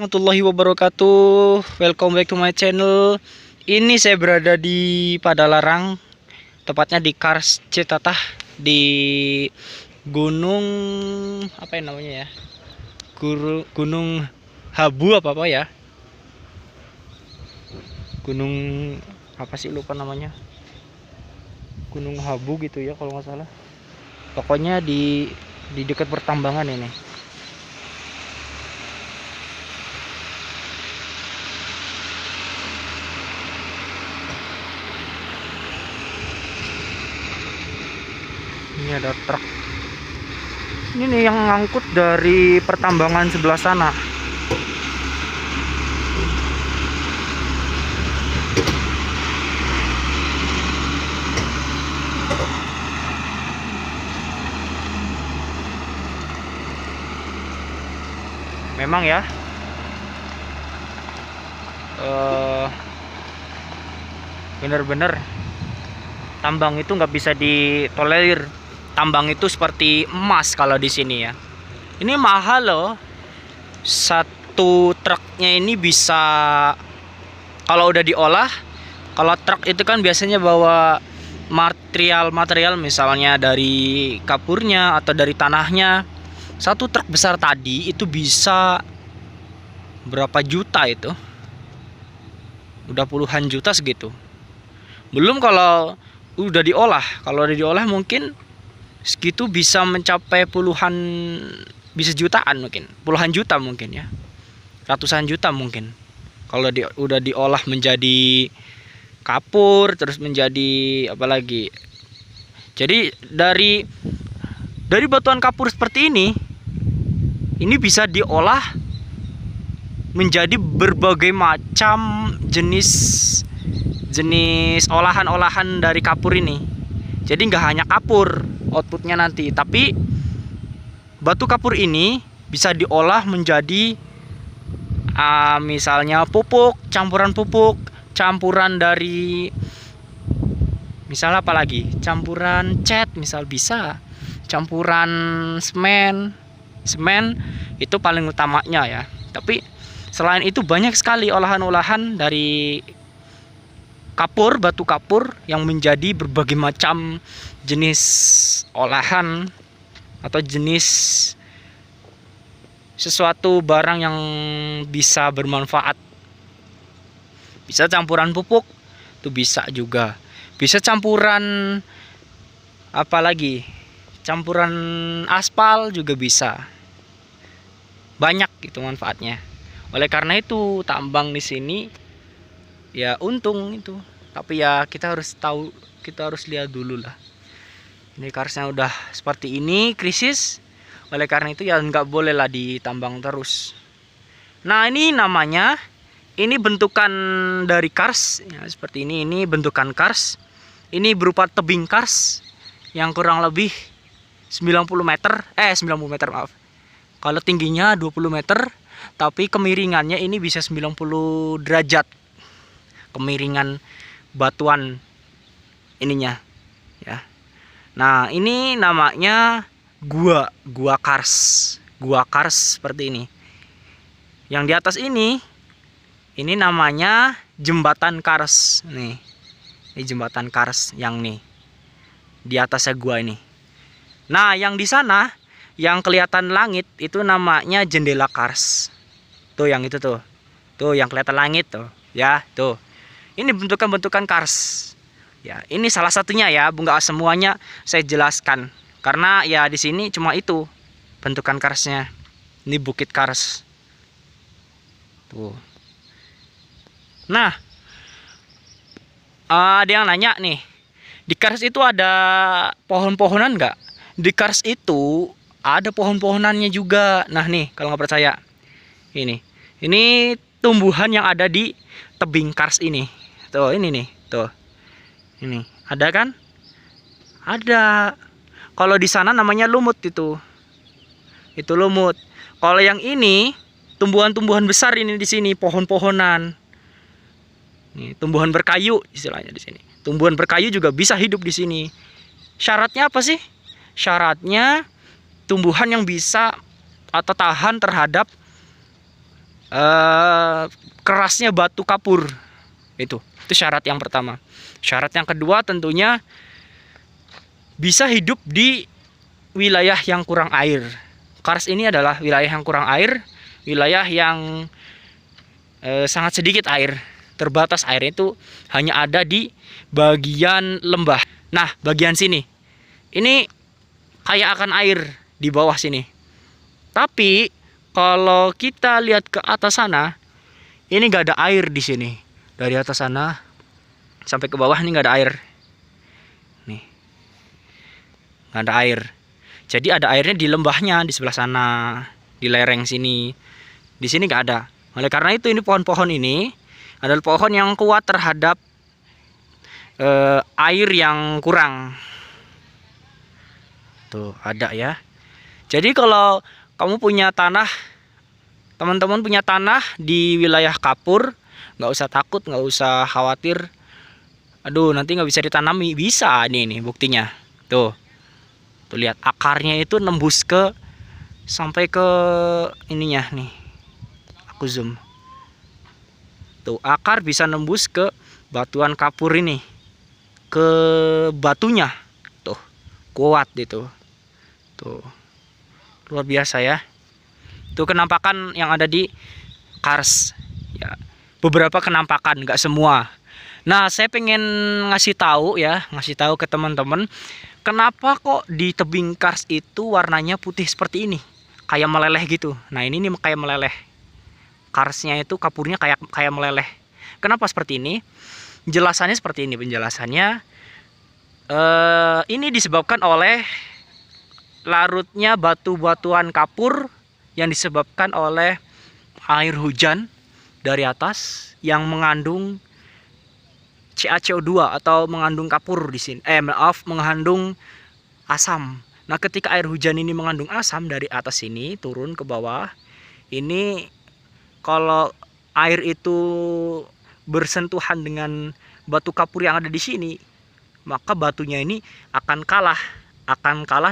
warahmatullahi wabarakatuh. Welcome back to my channel. Ini saya berada di Padalarang, tepatnya di Kars Citatah, di Gunung apa yang namanya ya? Gunung Habu apa ya? Gunung apa sih, lupa namanya. Gunung Habu gitu ya kalau nggak salah. Pokoknya di dekat pertambangan ini. Ini ada truk. Ini nih yang ngangkut dari pertambangan sebelah sana. Memang ya, bener-bener tambang itu nggak bisa ditolerir. Tambang itu seperti emas kalau di sini ya. Ini mahal loh. Satu truknya ini bisa, kalau udah diolah, kalau truk itu kan biasanya bawa material misalnya dari kapurnya atau dari tanahnya. Satu truk besar tadi itu bisa berapa juta itu? Udah puluhan juta segitu. Belum kalau udah diolah. Kalau udah diolah mungkin segitu bisa mencapai puluhan, bisa jutaan mungkin, puluhan juta mungkin ya, ratusan juta mungkin kalau udah diolah menjadi kapur, terus menjadi apa lagi. Jadi dari batuan kapur seperti ini bisa diolah menjadi berbagai macam jenis olahan-olahan dari kapur ini. Jadi nggak hanya kapur outputnya nanti, tapi batu kapur ini bisa diolah menjadi misalnya pupuk, campuran dari misal apa lagi, campuran cat misal, bisa campuran semen itu paling utamanya ya. Tapi selain itu banyak sekali olahan-olahan dari kapur, batu kapur yang menjadi berbagai macam jenis olahan atau jenis sesuatu barang yang bisa bermanfaat. Bisa campuran pupuk, itu bisa juga. Bisa campuran apa lagi? Campuran aspal juga bisa. Banyak itu manfaatnya. Oleh karena itu tambang di sini ya untung itu. Tapi ya kita harus tahu, kita harus lihat dulu lah. Ini karsnya udah seperti ini, krisis. Oleh karena itu ya nggak boleh lah ditambang terus. Nah ini namanya, ini bentukan dari kars ya, seperti ini. Ini bentukan kars. Ini berupa tebing kars yang kurang lebih 90 meter maaf. Kalau tingginya 20 meter, tapi kemiringannya ini bisa 90 derajat. Kemiringan batuan ininya ya. Nah ini namanya gua kars seperti ini. Yang di atas ini namanya jembatan kars nih. Ini jembatan kars yang nih di atasnya gua ini. Nah yang di sana yang kelihatan langit itu namanya jendela kars. Tuh yang itu tuh yang kelihatan langit tuh ya, tuh. Ini bentukan-bentukan kars. Ya, ini salah satunya ya, nggak semuanya saya jelaskan. Karena ya di sini cuma itu bentukan karsnya. Ini bukit kars. Tuh. Nah, ada yang nanya nih, di kars itu ada pohon-pohonan nggak? Di kars itu ada pohon-pohonannya juga. Nah nih, kalau nggak percaya, ini tumbuhan yang ada di tebing kars ini. Tuh, ini nih, tuh. Ini, ada kan? Ada. Kalau di sana namanya lumut itu. Itu lumut. Kalau yang ini tumbuhan-tumbuhan besar ini di sini, pohon-pohonan. Nih, tumbuhan berkayu istilahnya di sini. Tumbuhan berkayu juga bisa hidup di sini. Syaratnya apa sih? Syaratnya tumbuhan yang bisa atau tahan terhadap kerasnya batu kapur. Itu syarat yang pertama. Syarat yang kedua tentunya bisa hidup di wilayah yang kurang air. Kars ini adalah wilayah yang kurang air, wilayah yang sangat sedikit air, terbatas airnya itu hanya ada di bagian lembah. Nah, bagian sini ini kayak akan air di bawah sini. Tapi kalau kita lihat ke atas sana, ini nggak ada air di sini. Dari atas sana sampai ke bawah ini nggak ada air. Nih, nggak ada air. Jadi ada airnya di lembahnya di sebelah sana, di lereng sini. Di sini nggak ada. Oleh karena itu ini pohon-pohon ini adalah pohon yang kuat terhadap air yang kurang. Tuh ada ya. Jadi kalau kamu punya tanah, teman-teman punya tanah di wilayah kapur, nggak usah takut, nggak usah khawatir. Aduh, nanti nggak bisa ditanami. Bisa nih buktinya. Tuh lihat akarnya itu nembus ke sampai ke ininya nih. Aku zoom. Tuh akar bisa nembus ke batuan kapur ini, ke batunya. Tuh kuat itu. Tuh luar biasa ya. Tuh kenampakan yang ada di kars ya, beberapa kenampakan, nggak semua. Nah, saya pengen ngasih tahu ke teman-teman, kenapa kok di tebing kars itu warnanya putih seperti ini, kayak meleleh gitu. Nah, ini nih kayak meleleh. Karsnya itu kapurnya kayak meleleh. Kenapa seperti ini? Penjelasannya seperti ini. Penjelasannya ini disebabkan oleh larutnya batu-batuan kapur yang disebabkan oleh air hujan dari atas yang mengandung CaCO2 atau mengandung kapur di sini. Mengandung asam. Nah, ketika air hujan ini mengandung asam dari atas sini turun ke bawah, ini kalau air itu bersentuhan dengan batu kapur yang ada di sini, maka batunya ini akan kalah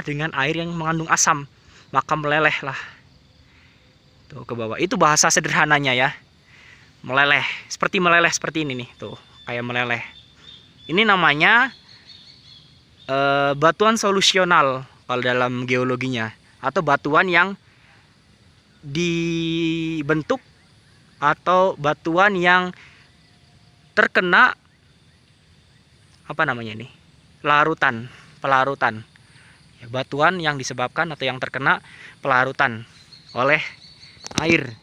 dengan air yang mengandung asam, maka meleleh lah. Tuh ke bawah. Itu bahasa sederhananya ya. Meleleh, seperti ini nih, tuh kayak meleleh. Ini namanya batuan solusional kalau dalam geologinya, atau batuan yang dibentuk atau batuan yang terkena apa namanya ini, pelarutan ya, batuan yang disebabkan atau yang terkena pelarutan oleh air.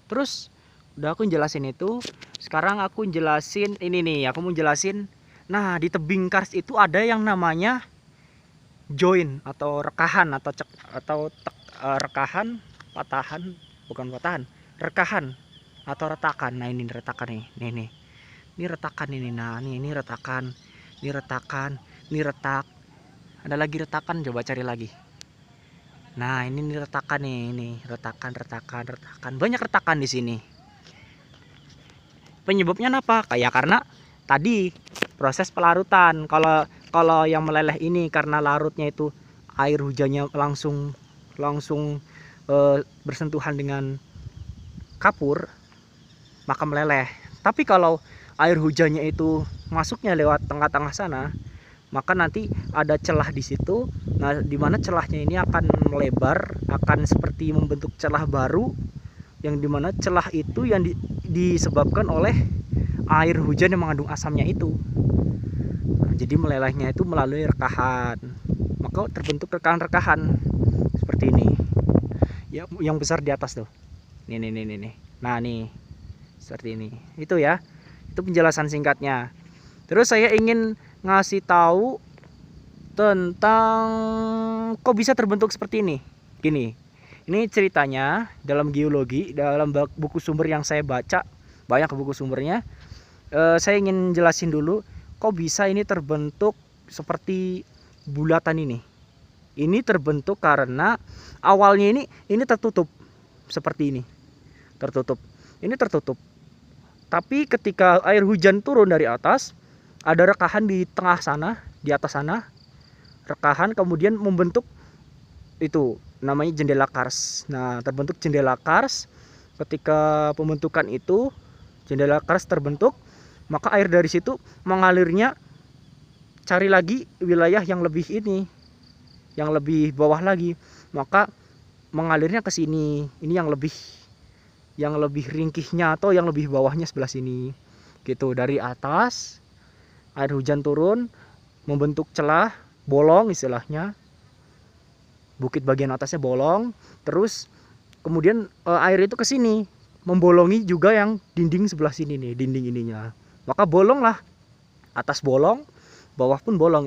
Terus udah aku jelasin itu, sekarang aku jelasin ini nih, aku mau jelasin. Nah, di tebing kars itu ada yang namanya join atau rekahan rekahan, patahan, bukan patahan, rekahan atau retakan. Nah, ini retakan nih. Nih. Ini retakan ini. Nah, ini retakan. Ini retakan, ini retak. Ada lagi retakan, coba cari lagi. Nah, ini retakan nih, ini retakan. Banyak retakan di sini. Penyebabnya apa? Kayak karena tadi proses pelarutan. Kalau yang meleleh ini karena larutnya itu air hujannya langsung bersentuhan dengan kapur, maka meleleh. Tapi kalau air hujannya itu masuknya lewat tengah-tengah sana, maka nanti ada celah di situ. Nah, dimana celahnya ini akan melebar, akan seperti membentuk celah baru, yang dimana celah itu yang disebabkan oleh air hujan yang mengandung asamnya itu. Nah, jadi melelehnya itu melalui rekahan, maka terbentuk rekahan-rekahan seperti ini ya, yang besar di atas tuh. Nih. Nah, nih seperti ini. Itu ya, itu penjelasan singkatnya. Terus saya ingin ngasih tahu tentang kok bisa terbentuk seperti ini. Gini, ini ceritanya dalam geologi, dalam buku sumber yang saya baca, banyak buku sumbernya. Saya ingin jelasin dulu kok bisa ini terbentuk seperti bulatan ini. Ini terbentuk karena awalnya ini tertutup seperti ini. Ini tertutup. Tapi ketika air hujan turun dari atas, ada rekahan di tengah sana, di atas sana. Rekahan kemudian membentuk itu namanya jendela kars. Nah, terbentuk jendela kars. Ketika pembentukan itu jendela kars terbentuk, maka air dari situ mengalirnya cari lagi wilayah yang lebih ini, yang lebih bawah lagi, maka mengalirnya ke sini. Ini yang lebih ringkihnya atau yang lebih bawahnya sebelah sini. Gitu, dari atas air hujan turun membentuk celah, bolong istilahnya. Bukit bagian atasnya bolong, terus kemudian air itu ke sini membolongi juga yang dinding sebelah sini nih, dinding ininya. Maka bolong lah, atas bolong, bawah pun bolong.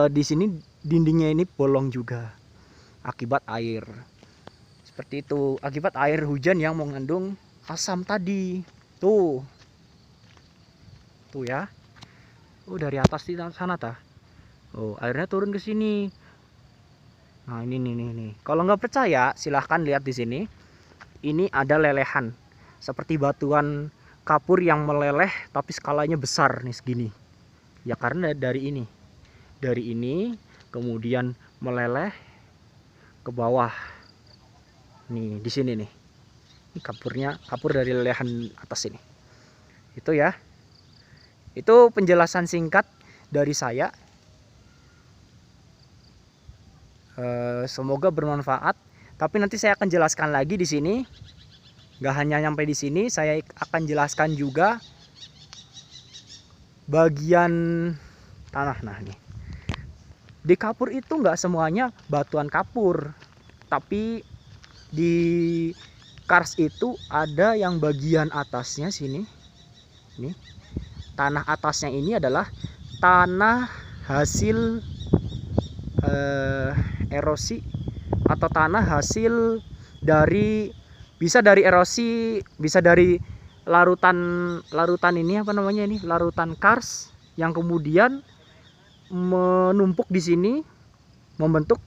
Di sini dindingnya ini bolong juga akibat air. Seperti itu, akibat air hujan yang mengandung asam tadi. Tuh ya. Dari atas di sana tah. Airnya turun ke sini. Nah, ini nih. Kalau nggak percaya, silahkan lihat di sini. Ini ada lelehan, seperti batuan kapur yang meleleh, tapi skalanya besar nih segini. Ya karena dari ini, kemudian meleleh ke bawah. Nih di sini nih. Ini kapur dari lelehan atas ini. Itu ya. Itu penjelasan singkat dari saya. Semoga bermanfaat. Tapi nanti saya akan jelaskan lagi di sini. Gak hanya sampai di sini, saya akan jelaskan juga bagian tanah. Nah nih, di kapur itu nggak semuanya batuan kapur, tapi di kars itu ada yang bagian atasnya sini. Nih, tanah atasnya ini adalah tanah hasil erosi atau tanah hasil dari, bisa dari erosi, bisa dari larutan ini, apa namanya ini, larutan kars yang kemudian menumpuk di sini membentuk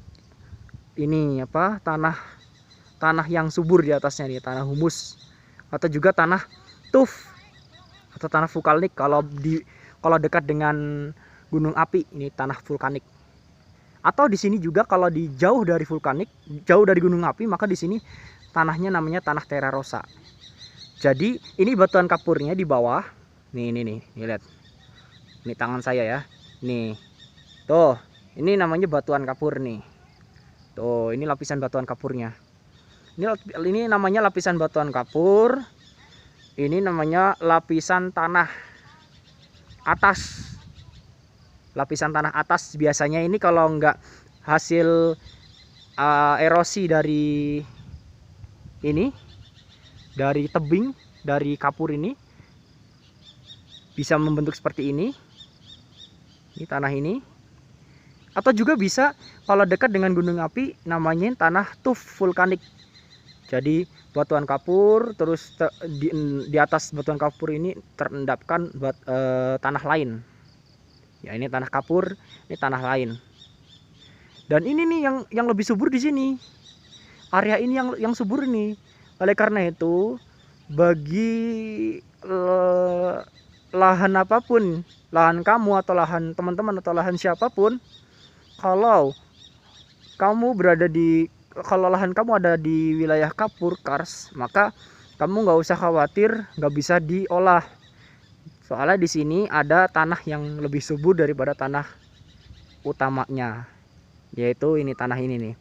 ini apa, tanah yang subur di atasnya nih, tanah humus atau juga tanah tuf atau tanah vulkanik. Kalau dekat dengan gunung api, ini tanah vulkanik. Atau di sini juga kalau jauh dari vulkanik, jauh dari gunung api, maka di sini tanahnya namanya tanah terra rosa. Jadi ini batuan kapurnya di bawah. Nih lihat. Ini tangan saya ya. Nih. Tuh, ini namanya batuan kapur nih. Tuh, ini lapisan batuan kapurnya. Ini namanya lapisan batuan kapur. Ini namanya lapisan tanah atas. Lapisan tanah atas biasanya ini kalau enggak hasil erosi dari ini, dari tebing, dari kapur ini, bisa membentuk seperti ini. Ini tanah ini. Atau juga bisa kalau dekat dengan gunung api, namanya tanah tuf vulkanik. Jadi batuan kapur, terus di atas batuan kapur ini terendapkan tanah lain. Ya ini tanah kapur, ini tanah lain. Dan ini nih yang lebih subur di sini. Area ini yang subur ini. Oleh karena itu, bagi lahan apapun, lahan kamu atau lahan teman-teman atau lahan siapapun, kalau lahan kamu ada di wilayah kapur kars, maka kamu nggak usah khawatir nggak bisa diolah. Soalnya di sini ada tanah yang lebih subur daripada tanah utamanya, yaitu ini tanah ini nih.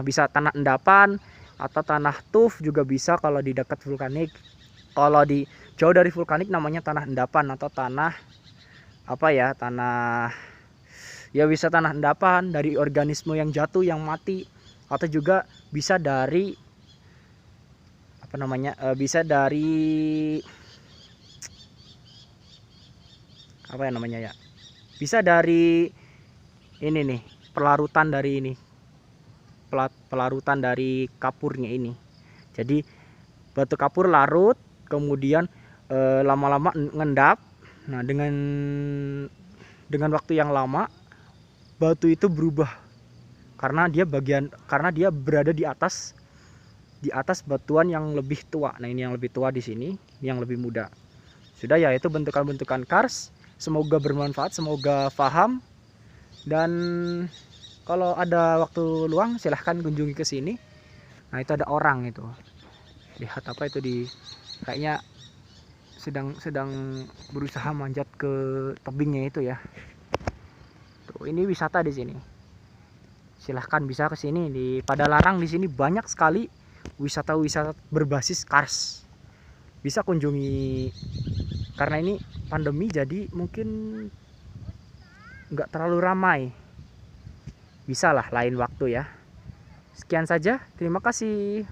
Bisa tanah endapan atau tanah tuf juga bisa kalau di dekat vulkanik. Kalau di jauh dari vulkanik namanya tanah endapan atau tanah apa ya, bisa tanah endapan dari organisme yang jatuh, yang mati, atau juga bisa dari bisa dari bisa dari ini nih, pelarutan dari kapurnya ini. Jadi batu kapur larut, kemudian lama-lama ngendap. Nah, dengan waktu yang lama batu itu berubah karena dia berada di atas batuan yang lebih tua. Nah, ini yang lebih tua di sini, ini yang lebih muda. Sudah ya, itu bentukan-bentukan kars. Semoga bermanfaat, semoga paham. Dan kalau ada waktu luang silahkan kunjungi ke sini. Nah, itu ada orang itu. lihat apa itu di kayaknya sedang berusaha manjat ke tebingnya itu ya. Tuh, ini wisata di sini. Silahkan bisa ke sini di Padalarang. Di sini banyak sekali wisata-wisata berbasis kars. Bisa kunjungi, karena ini pandemi jadi mungkin nggak terlalu ramai. Bisa lah lain waktu ya. Sekian saja, terima kasih.